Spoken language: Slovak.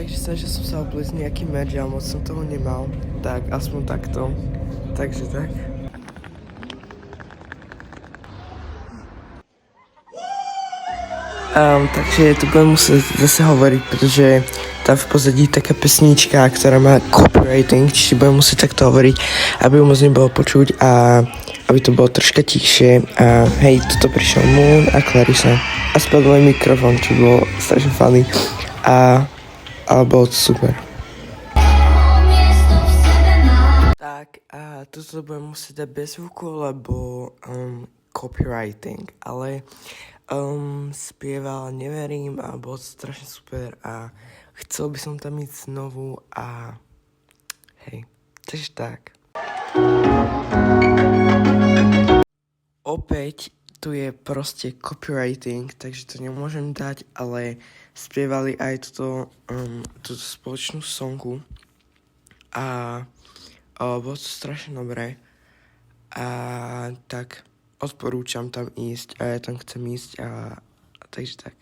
takže snažil som sa obliecť nejaký merch, ale moc som toho nemal. Tak, aspoň takto. Takže tak. Takže tu budem musieť zase hovoriť, pretože tam v pozadí je taká pesnička, ktorá má copywriting, čiže budem musieť takto hovoriť, aby ju moc nebolo počuť a aby to bolo troška tichšie. A hej, tuto prišiel Moon a Clarissa a spadl môj mikrofón, čo bolo strašne funny. Ale bolo to super. Tak a toto budem musieť dať bez zvuku, lebo copywriting, ale spieval Neverím a bolo to strašne super a chcel by som tam ísť znovu a hej, takže tak. Opäť tu je proste copywriting, takže to nemôžem dať, ale spievali aj túto spoločnú songu a bolo to strašne dobré a tak odporúčam tam ísť a ja tam chcem ísť a takže tak.